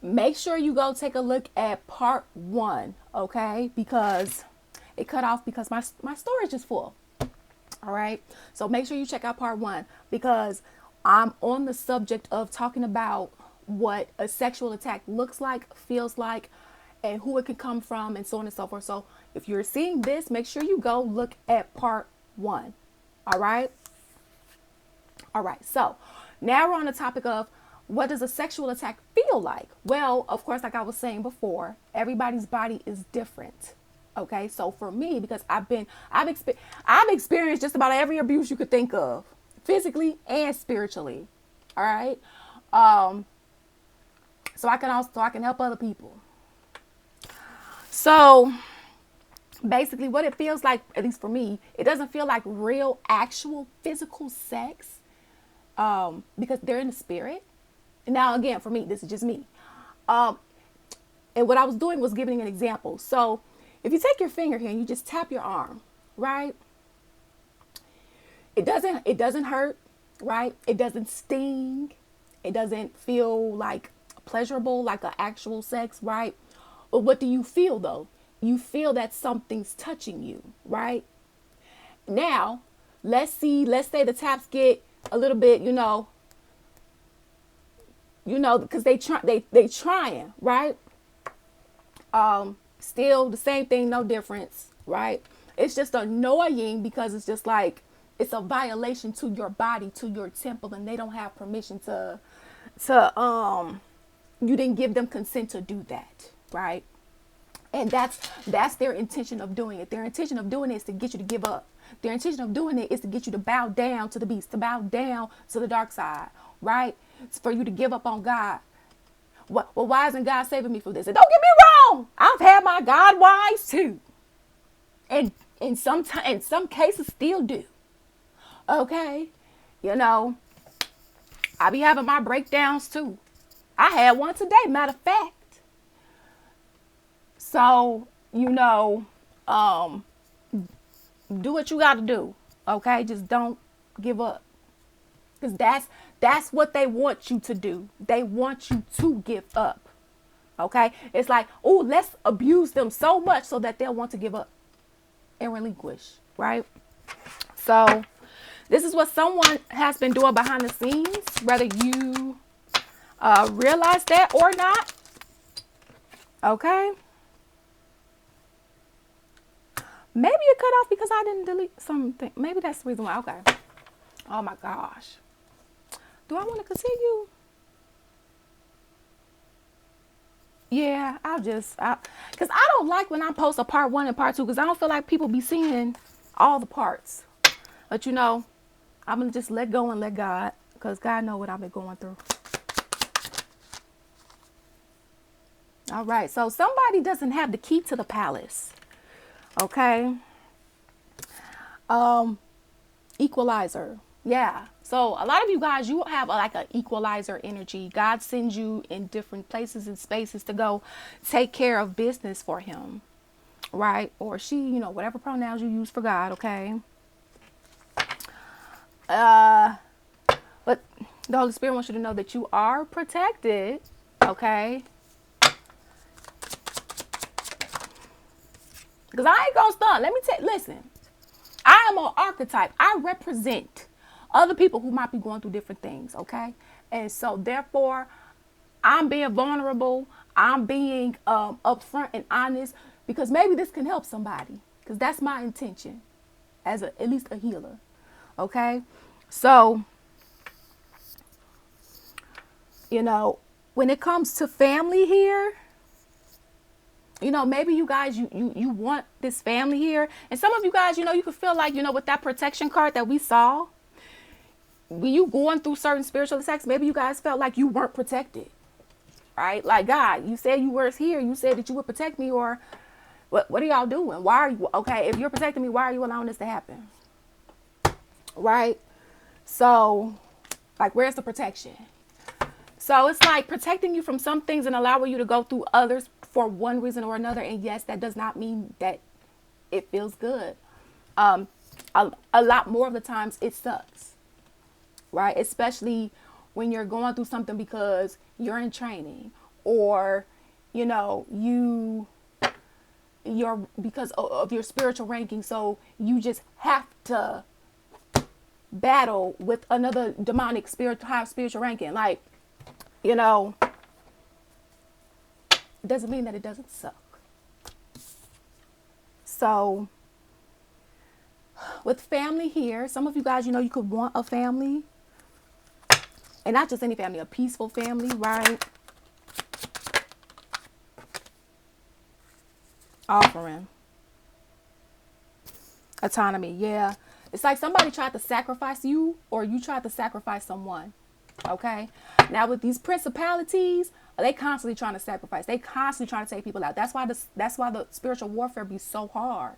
Make sure you go take a look at part 1, okay? Because it cut off because my storage is full. All right. So make sure you check out part 1 because I'm on the subject of talking about what a sexual attack looks like, feels like, and who it can come from, and so on and so forth. So if you're seeing this, make sure you go look at part 1. All right. All right. So now we're on the topic of what does a sexual attack feel like? Well, of course, like I was saying before, everybody's body is different. Okay, so for me, because I've experienced just about every abuse you could think of, physically and spiritually. All right, so I can help other people. So basically, what it feels like, at least for me, it doesn't feel like real, actual, physical sex, because they're in the spirit. Now, again, for me, this is just me. And what I was doing was giving an example. So if you take your finger here and you just tap your arm, right? It doesn't hurt, right? It doesn't sting. It doesn't feel like pleasurable, like an actual sex, right? But what do you feel though? You feel that something's touching you, right? Now, let's say the taps get a little bit, because they trying, right? Still the same thing, no difference, right? It's just annoying because it's just like it's a violation to your body, to your temple, and they don't have permission to you didn't give them consent to do that, right? And that's their intention of doing it. Their intention of doing it is to get you to give up. Their intention of doing it is to get you to bow down to the beast, to bow down to the dark side, right? It's for you to give up on God. Well, why isn't God saving me from this? And don't get me wrong, I've had my God wives too, and in some cases still do. Okay, I be having my breakdowns too. I had one today, matter of fact. So do what you got to do. Okay, just don't give up. Because that's what they want you to do. They want you to give up. Okay? It's like, oh, let's abuse them so much so that they'll want to give up and relinquish. Right? So this is what someone has been doing behind the scenes, whether you realize that or not. Okay? Maybe it cut off because I didn't delete something. Maybe that's the reason why. Okay. Oh my gosh. Do I want to continue? Yeah, because I don't like when I post a part 1 and part 2 because I don't feel like people be seeing all the parts. But I'm going to just let go and let God because God knows what I've been going through. All right, so somebody doesn't have the key to the palace. Okay. Equalizer. Yeah. So a lot of you guys, you have like an equalizer energy. God sends you in different places and spaces to go take care of business for him. Right? Or she, whatever pronouns you use for God. Okay. But the Holy Spirit wants you to know that you are protected. Okay. Because I ain't gonna stunt. Listen, I am an archetype. I represent other people who might be going through different things, okay? And so therefore, I'm being vulnerable. I'm being upfront and honest because maybe this can help somebody. Because that's my intention as at least a healer, okay? So, when it comes to family here, maybe you guys, you want this family here. And some of you guys, you can feel like, with that protection card that we saw, when you going through certain spiritual attacks, maybe you guys felt like you weren't protected, right? Like, God, you said you were here. You said that you would protect me, or what are y'all doing? Why are you, okay, if you're protecting me, why are you allowing this to happen? Right? So, like, where's the protection? So it's like protecting you from some things and allowing you to go through others for one reason or another. And yes, that does not mean that it feels good. A lot more of the times it sucks, right? Especially when you're going through something because you're in training or, you know, you're because of your spiritual ranking. So you just have to battle with another demonic spirit, high spiritual ranking. Like, you know, it doesn't mean that it doesn't suck. So with family here, some of you guys, you know, you could want a family, and not just any family, a peaceful family, right? Offering. Autonomy, yeah. It's like somebody tried to sacrifice you, or you tried to sacrifice someone. Okay? Now with these principalities, they constantly trying to sacrifice. They constantly trying to take people out. That's why the spiritual warfare be so hard.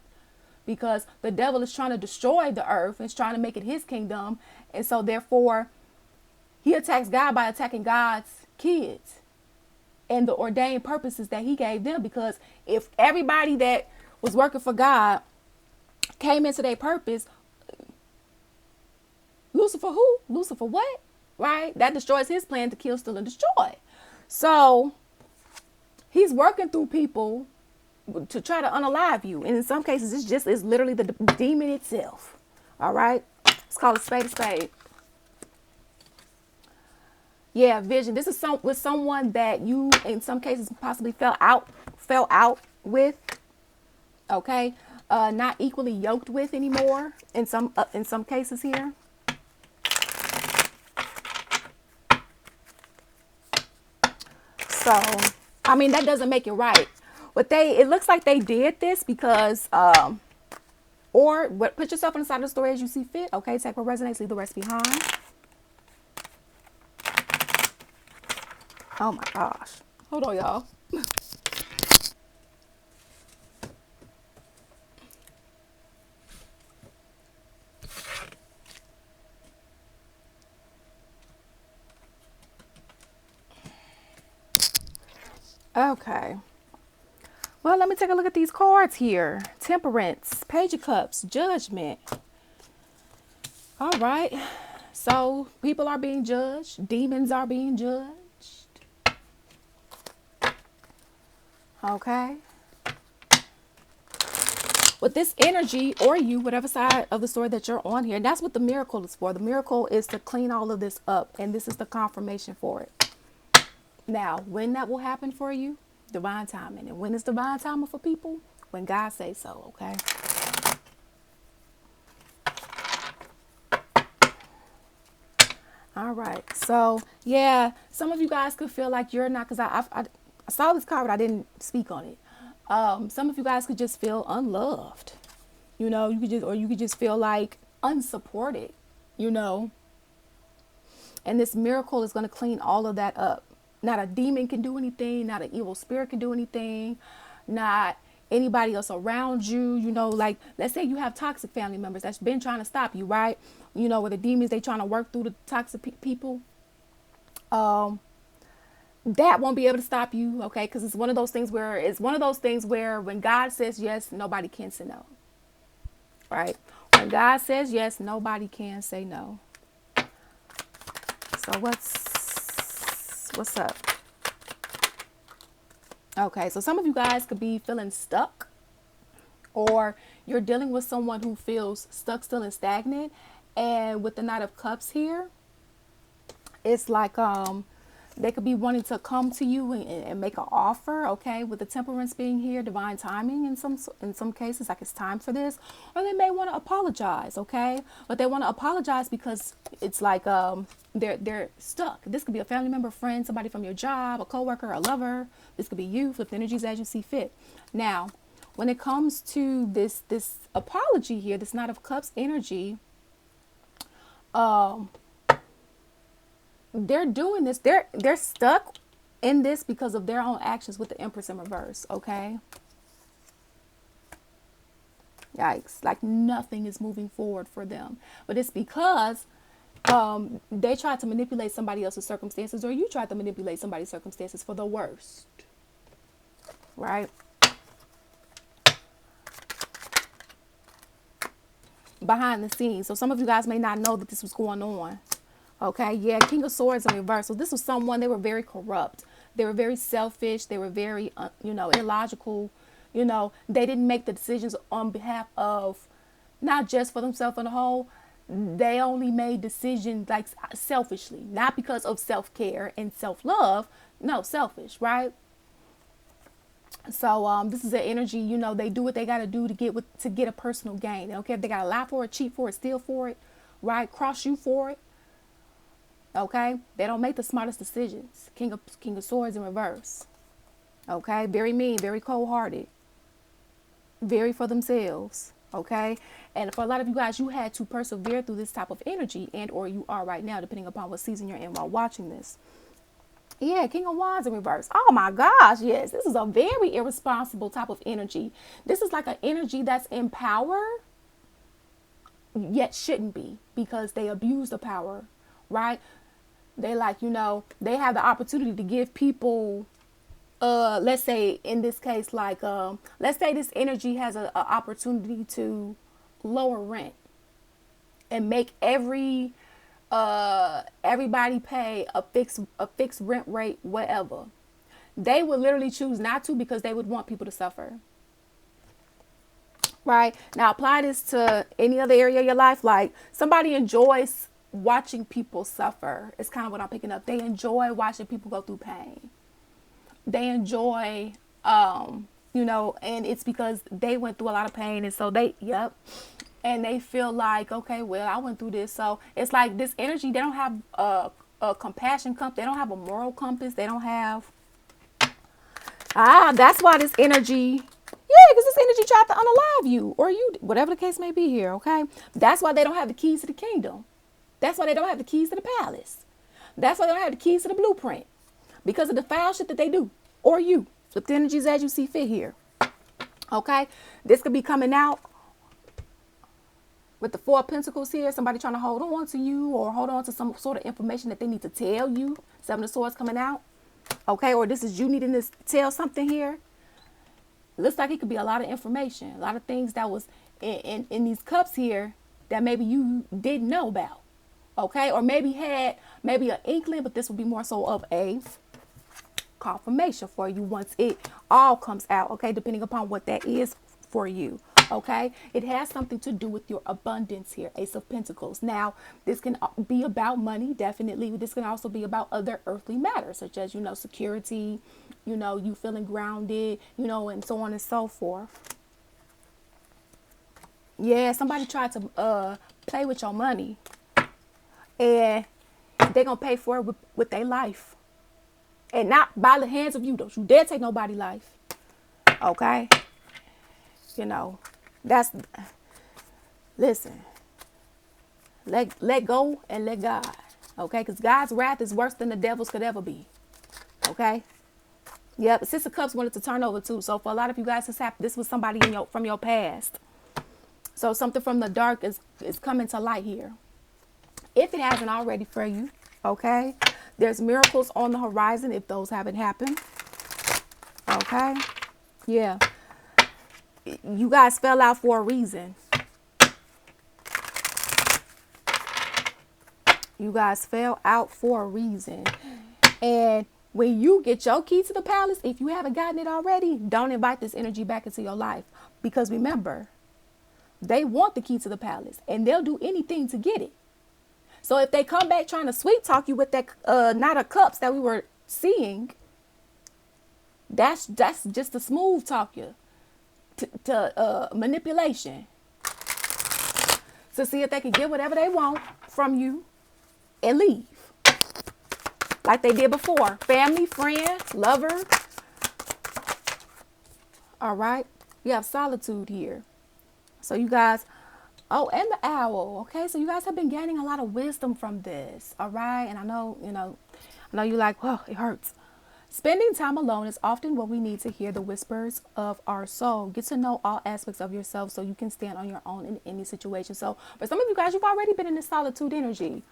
Because the devil is trying to destroy the earth. It's trying to make it his kingdom. And so therefore, he attacks God by attacking God's kids and the ordained purposes that he gave them. Because if everybody that was working for God came into their purpose, Lucifer who? Lucifer what? Right? That destroys his plan to kill, steal, and destroy. So he's working through people to try to unalive you. And in some cases, it's literally the demon itself. All right? It's called a spade a spade. Yeah, vision. This is with someone that you, in some cases, possibly fell out with. Okay? Not equally yoked with anymore in some cases here. So, I mean, that doesn't make it right. But it looks like they did this because, put yourself on the side of the story as you see fit. Okay, take what resonates, leave the rest behind. Oh my gosh. Hold on, y'all. Okay. Well, let me take a look at these cards here. Temperance, Page of Cups, Judgment. All right. So people are being judged. Demons are being judged. Okay. With this energy, or you, whatever side of the story that you're on here, that's what the miracle is for. The miracle is to clean all of this up. And this is the confirmation for it. Now, when that will happen for you, divine timing. And when is divine timing for people? When God says so, okay? All right. So, yeah, some of you guys could feel like you're not, because I saw this card, but I didn't speak on it. Some of you guys could just feel unloved. You know, you could just feel like unsupported, you know. And this miracle is going to clean all of that up. Not a demon can do anything. Not an evil spirit can do anything. Not anybody else around you. You know, like, let's say you have toxic family members that's been trying to stop you, right? You know, where the demons, they trying to work through the toxic people. That won't be able to stop you, okay? Because it's one of those things where when God says yes, nobody can say no. Right? When God says yes, nobody can say no. So what's up? Okay, so some of you guys could be feeling stuck, or you're dealing with someone who feels stuck, still, and stagnant. And with the Knight of Cups here, it's like they could be wanting to come to you and make an offer, okay? With the Temperance being here, divine timing in some cases, like it's time for this. Or they may want to apologize, okay? But they want to apologize because it's like they're stuck. This could be a family member, friend, somebody from your job, a coworker, a lover. This could be you. Flip the energies as you see fit. Now, when it comes to this apology here, this Knight of Cups energy, they're doing this. They're stuck in this because of their own actions with the Empress in reverse. Okay. Yikes. Like nothing is moving forward for them. But it's because they tried to manipulate somebody else's circumstances, or you tried to manipulate somebody's circumstances for the worst. Right? Behind the scenes. So some of you guys may not know that this was going on. Okay, yeah, King of Swords in reverse. So this was someone, they were very corrupt. They were very selfish. They were very, illogical. They didn't make the decisions on behalf of, not just for themselves on the whole. They only made decisions like selfishly, not because of self-care and self-love. No, selfish, right? So this is an energy, they do what they got to do to get a personal gain. They don't care if they got to lie for it, cheat for it, steal for it, right? Cross you for it. Okay? They don't make the smartest decisions. King of Swords in reverse. Okay? Very mean, very cold-hearted. Very for themselves. Okay? And for a lot of you guys, you had to persevere through this type of energy, and or you are right now, depending upon what season you're in while watching this. Yeah, King of Wands in reverse. Oh my gosh, yes. This is a very irresponsible type of energy. This is like an energy that's in power, yet shouldn't be, because they abuse the power, right? They they have the opportunity to give people, let's say in this case, let's say this energy has an opportunity to lower rent and make everybody pay a fixed rent rate, whatever. They would literally choose not to because they would want people to suffer. Right? Now apply this to any other area of your life. Like somebody enjoys watching people suffer. It's kind of what I'm picking up. They enjoy watching people go through pain. They enjoy, and it's because they went through a lot of pain. And so and they feel like, okay, well, I went through this. So it's like this energy, they don't have a compassion compass. They don't have a moral compass. They don't have, that's why this energy, because this energy tried to unalive you or you, whatever the case may be here, okay? That's why they don't have the keys to the kingdom. That's why they don't have the keys to the palace. That's why they don't have the keys to the blueprint. Because of the foul shit that they do. Or you. Flip the energies as you see fit here. Okay? This could be coming out with the Four of Pentacles here. Somebody trying to hold on to you or hold on to some sort of information that they need to tell you. Seven of Swords coming out. Okay? Or this is you needing to tell something here. It looks like it could be a lot of information. A lot of things that was in these cups here that maybe you didn't know about. Okay, or maybe had an inkling, but this would be more so of a confirmation for you once it all comes out. Okay, depending upon what that is for you. Okay, it has something to do with your abundance here. Ace of Pentacles. Now, this can be about money, definitely. This can also be about other earthly matters, such as security, you feeling grounded, and so on and so forth. Yeah, somebody tried to play with your money. And they're going to pay for it with their life. And not by the hands of you. Don't you dare take nobody's life. Okay? Listen. Let go and let God. Okay? Because God's wrath is worse than the devil's could ever be. Okay? Yep. Six of Cups wanted to turn over too. So for a lot of you guys, this was somebody from your past. So something from the dark is coming to light here. If it hasn't already for you, okay? There's miracles on the horizon if those haven't happened. Okay? Yeah. You guys fell out for a reason. You guys fell out for a reason. And when you get your key to the palace, if you haven't gotten it already, don't invite this energy back into your life. Because remember, they want the key to the palace and they'll do anything to get it. So if they come back trying to sweet talk you with that Knight of Cups that we were seeing, that's just a smooth talk you to manipulation. To see if they can get whatever they want from you and leave. Like they did before. Family, friend, lover. All right. You have solitude here. So you guys... Oh, and the owl. Okay, so you guys have been gaining a lot of wisdom from this. All right, and I know you're like, well, it hurts. Spending time alone is often what we need to hear the whispers of our soul. Get to know all aspects of yourself so you can stand on your own in any situation. So for some of you guys, you've already been in this solitude energy.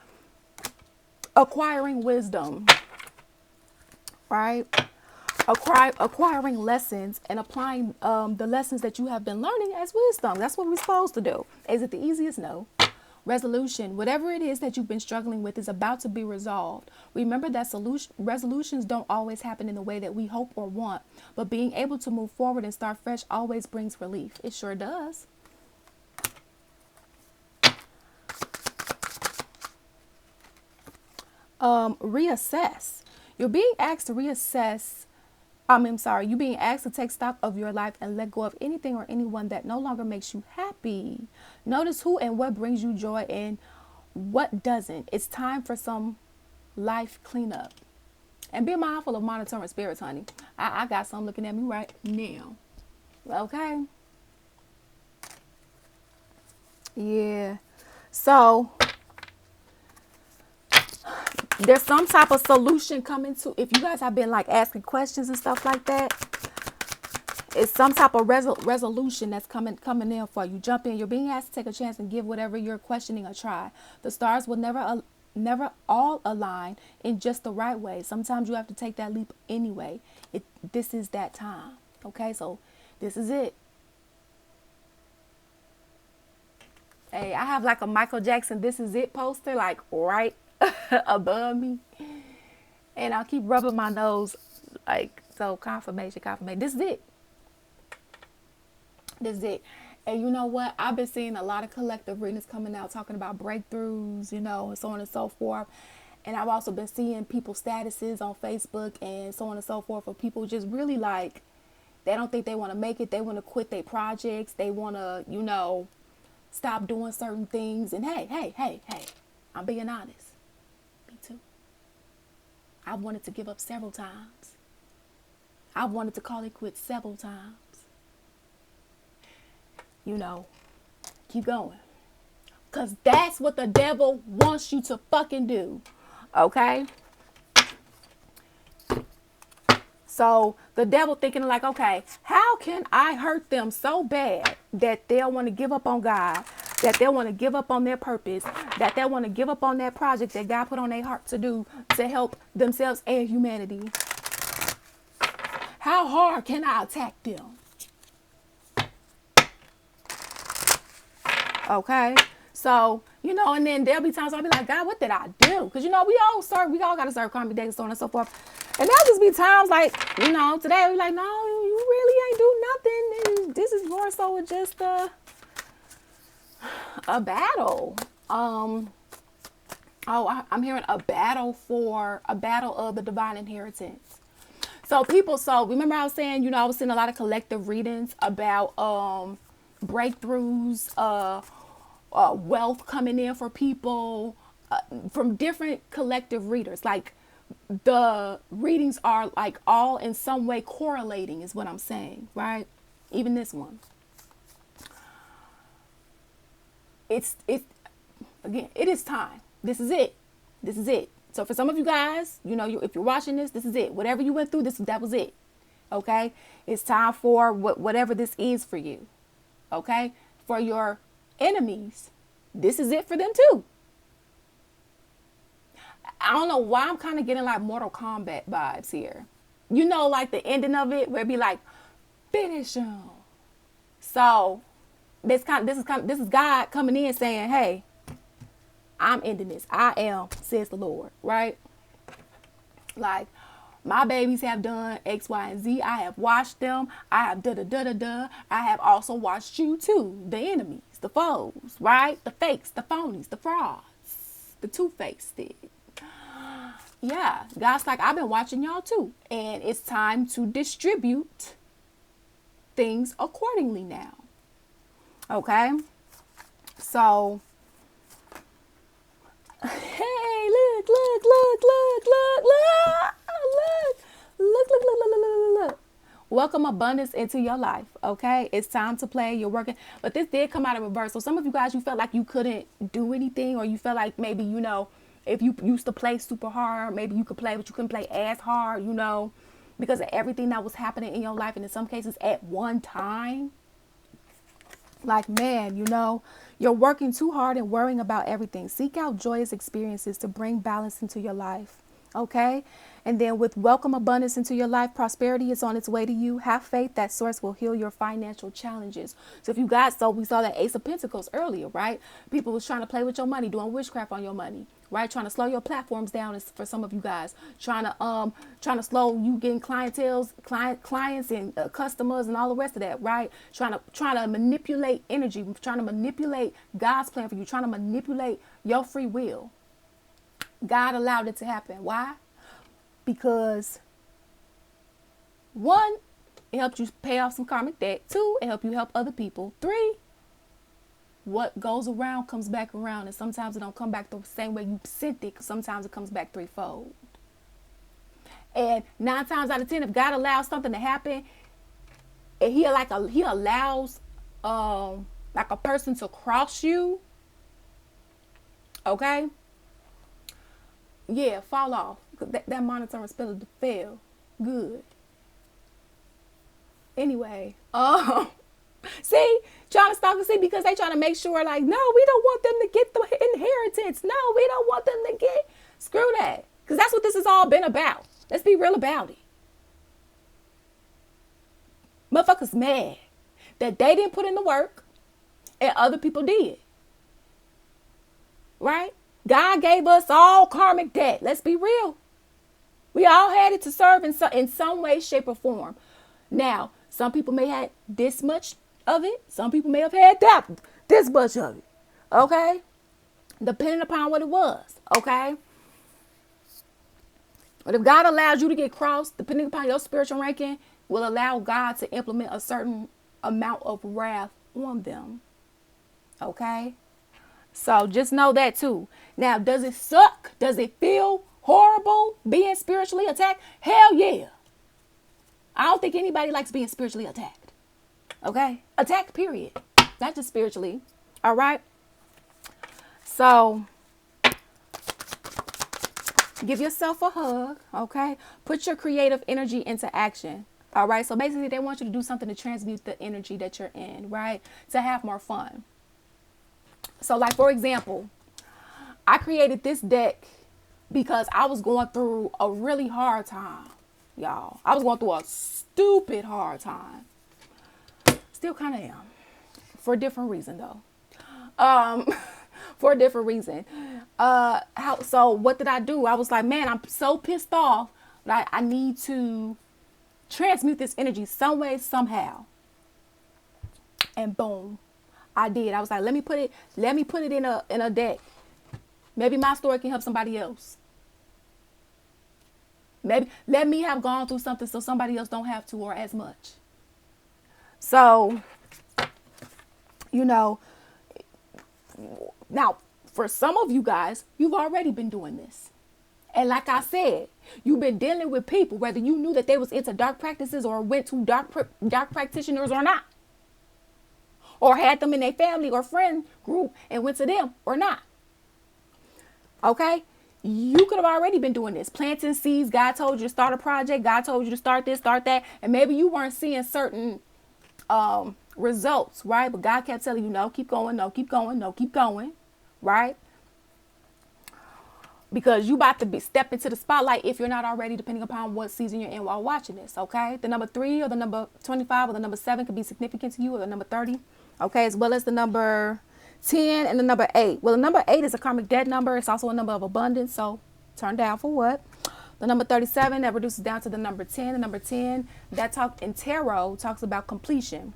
Acquiring wisdom. Right? Acquiring lessons and applying the lessons that you have been learning as wisdom. That's what we're supposed to do. Is it the easiest? No. Resolution. Whatever it is that you've been struggling with is about to be resolved. Remember that resolutions don't always happen in the way that we hope or want, but being able to move forward and start fresh always brings relief. It sure does. Reassess. You're being asked to reassess. You're being asked to take stock of your life and let go of anything or anyone that no longer makes you happy. Notice who and what brings you joy and what doesn't. It's time for some life cleanup. And be mindful of monitoring spirits, honey. I got some looking at me right now. Okay? Yeah. So there's some type of solution coming to, if you guys have been like asking questions and stuff like that, it's some type of resolution that's coming in for you. Jump in. You're being asked to take a chance and give whatever you're questioning a try. The stars will never all align in just the right way. Sometimes you have to take that leap anyway. This is that time. Okay, so this is it. Hey, I have like a Michael Jackson "This Is It" poster like right above me, and I'll keep rubbing my nose like so. Confirmation. This is it. This is it. And you know what? I've been seeing a lot of collective readings coming out talking about breakthroughs, and so on and so forth. And I've also been seeing people's statuses on Facebook and so on and so forth, for people just really like, they don't think they want to make it. They want to quit their projects. They want to, stop doing certain things. And hey, I'm being honest. Me too. I've wanted to give up several times. I've wanted to call it quits several times. Keep going. Because that's what the devil wants you to fucking do. Okay? So the devil thinking like, okay, how can I hurt them so bad that they'll want to give up on God, that they'll want to give up on their purpose, that they'll want to give up on that project that God put on their heart to do to help themselves and humanity? How hard can I attack them? Okay. So, and then there'll be times I'll be like, God, what did I do? Because, we all got to serve karmic days, so on and so forth. And there'll just be times like, today we're like, no, you really ain't do nothing. And this is more so just a battle. I'm hearing a battle of the divine inheritance. So remember I was saying, I was seeing a lot of collective readings about breakthroughs, wealth coming in for people from different collective readers. Like the readings are like all in some way correlating is what I'm saying, right? Even this one. It is time. This is it. So for some of you guys, if you're watching this is it. Whatever you went through, that was it. Okay? It's time for whatever this is for you. Okay? For your enemies, this is it for them too. I don't know why I'm kind of getting like Mortal Kombat vibes here. Like the ending of it where it be like, finish him. So this is God coming in saying, hey, I'm ending this. I am, says the Lord, right? Like, my babies have done X, Y, and Z. I have watched them. I have da-da-da-da-da. I have also watched you too. The enemies, the foes, right? The fakes, the phonies, the frauds, the two-faced. Yeah, God's like, I've been watching y'all too. And it's time to distribute things accordingly now. Okay? So, hey, look. Welcome abundance into your life, okay? It's time to play. You're working. But this did come out in reverse. So some of you guys, you felt like you couldn't do anything, or you felt like maybe, if you used to play super hard, maybe you could play, but you couldn't play as hard, because of everything that was happening in your life. And in some cases at one time, like, man, you're working too hard and worrying about everything. Seek out joyous experiences to bring balance into your life. Okay. And then with welcome abundance into your life, prosperity is on its way to you. Have faith that source will heal your financial challenges. So if you got, so we saw that Ace of Pentacles earlier, right? People was trying to play with your money, doing witchcraft on your money, right? Trying to slow your platforms down is for some of you guys. Trying to slow you getting clients and customers and all the rest of that, right? Trying to manipulate energy, trying to manipulate God's plan for you, trying to manipulate your free will. God allowed it to happen. Why? Because 1, it helped you pay off some karmic debt. 2, it helped you help other people. 3, what goes around comes back around, and sometimes it don't come back the same way you sent it. Sometimes it comes back threefold. And 9 times out of 10, if God allows something to happen, and He allows like a person to cross you, okay? Yeah, fall off. That monitoring spell fail. Good. Anyway, see, trying to stalk and see because they trying to make sure, like, no, we don't want them to get the inheritance. No, we don't want them to get. Screw that. Because that's what this has all been about. Let's be real about it. Motherfuckers mad that they didn't put in the work and other people did. Right? God gave us all karmic debt. Let's be real. We all had it to serve in some way, shape, or form. Now, some people may have this much of it. Some people may have had this much of it. Okay? Depending upon what it was. Okay? But if God allows you to get crossed, depending upon your spiritual ranking, will allow God to implement a certain amount of wrath on them. Okay? So just know that too. Now, does it suck? Does it feel horrible being spiritually attacked? Hell yeah. I don't think anybody likes being spiritually attacked. Okay? Attacked, period. Not just spiritually. All right? So, give yourself a hug. Okay? Put your creative energy into action. All right? So basically, they want you to do something to transmute the energy that you're in, right? To have more fun. So like, for example, I created this deck because I was going through a really hard time, y'all. I was going through a stupid hard time. Still kind of am. For a different reason, though. For a different reason. So what did I do? I was like, man, I'm so pissed off that I need to transmute this energy some way, somehow. And boom. I did. I was like, let me put it in a deck. Maybe my story can help somebody else. Maybe let me have gone through something so somebody else don't have to or as much. So, now for some of you guys, you've already been doing this. And like I said, you've been dealing with people, whether you knew that they was into dark practices or went to dark practitioners or not. Or had them in their family or friend group and went to them or not. Okay? You could have already been doing this. Planting seeds. God told you to start a project. God told you to start this, start that. And maybe you weren't seeing certain results, right? But God kept telling you, no, keep going, no, keep going, no, keep going. Right? Because you about to step into the spotlight if you're not already, depending upon what season you're in while watching this. Okay? The number 3 or the number 25 or the number 7 could be significant to you, or the number 30. Okay, as well as the number 10 and the number 8. Well, the number 8 is a karmic debt number. It's also a number of abundance. So turn down for what? The number 37, that reduces down to the number 10. The number 10, that in tarot talks about completion.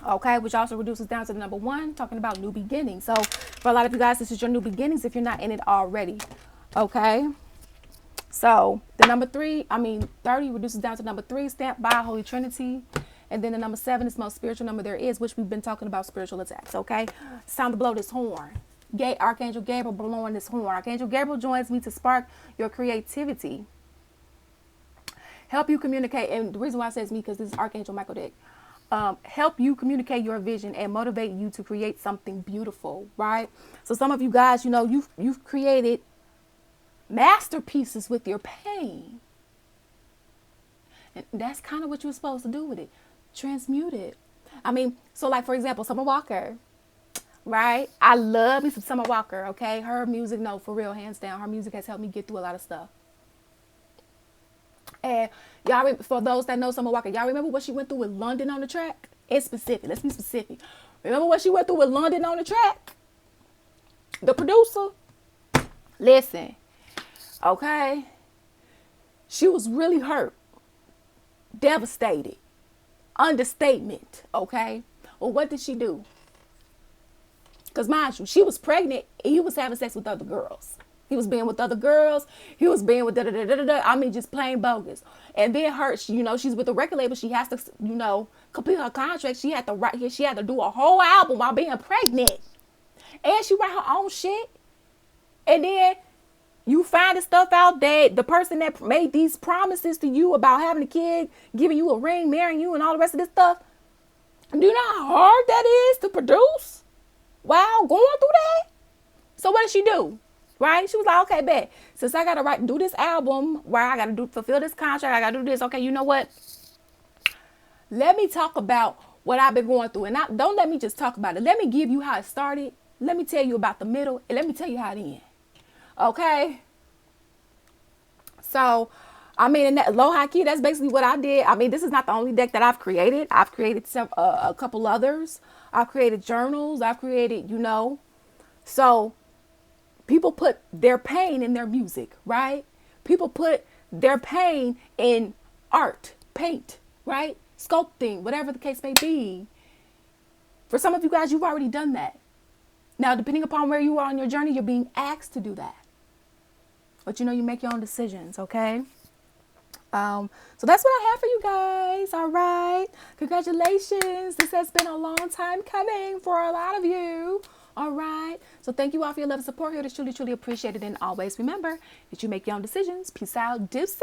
Okay, which also reduces down to the number 1, talking about new beginnings. So for a lot of you guys, this is your new beginnings if you're not in it already. Okay. So the number 30 reduces down to number 3, stamped by Holy Trinity. And then the number 7 is the most spiritual number there is, which we've been talking about spiritual attacks, okay? It's time to blow this horn. Archangel Gabriel blowing this horn. Archangel Gabriel joins me to spark your creativity. Help you communicate. And the reason why I say it's me, because this is Archangel Michael deck. Help you communicate your vision and motivate you to create something beautiful, right? So some of you guys, you've created masterpieces with your pain. And that's kind of what you were supposed to do with it. Transmute it. So like, for example, Summer Walker, right? I love me some Summer Walker, okay? Her music, no, for real, hands down. Her music has helped me get through a lot of stuff. And y'all, for those that know Summer Walker, y'all remember what she went through with London on the track? It's specific. Let's be specific. Remember what she went through with London on the track? The producer? Listen, okay? She was really hurt, devastated, understatement, okay? Well, what did she do? Because mind you, she was pregnant and he was having sex with other girls. He was being with other girls. He was being with da-da-da-da-da. I mean, just plain bogus. And then her, she's with the record label. She has to, complete her contract. She had to do a whole album while being pregnant. And she write her own shit. And then you find the stuff out that the person that made these promises to you about having a kid, giving you a ring, marrying you, and all the rest of this stuff. Do you know how hard that is to produce while going through that? So what did she do? Right? She was like, okay, bet. Since I got to do this album where I got to fulfill this contract, I got to do this. Okay, you know what? Let me talk about what I've been going through. And don't let me just talk about it. Let me give you how it started. Let me tell you about the middle. And let me tell you how it ends. Okay? So, I mean, in that low high key, that's basically what I did. I mean, this is not the only deck that I've created. I've created a couple others. I've created journals. I've created, So, people put their pain in their music, right? People put their pain in art, paint, right? Sculpting, whatever the case may be. For some of you guys, you've already done that. Now, depending upon where you are on your journey, you're being asked to do that. But you make your own decisions, okay? So that's what I have for you guys. All right. Congratulations. This has been a long time coming for a lot of you. All right. So thank you all for your love and support here. It's truly, truly appreciated. And always remember that you make your own decisions. Peace out. Deuces.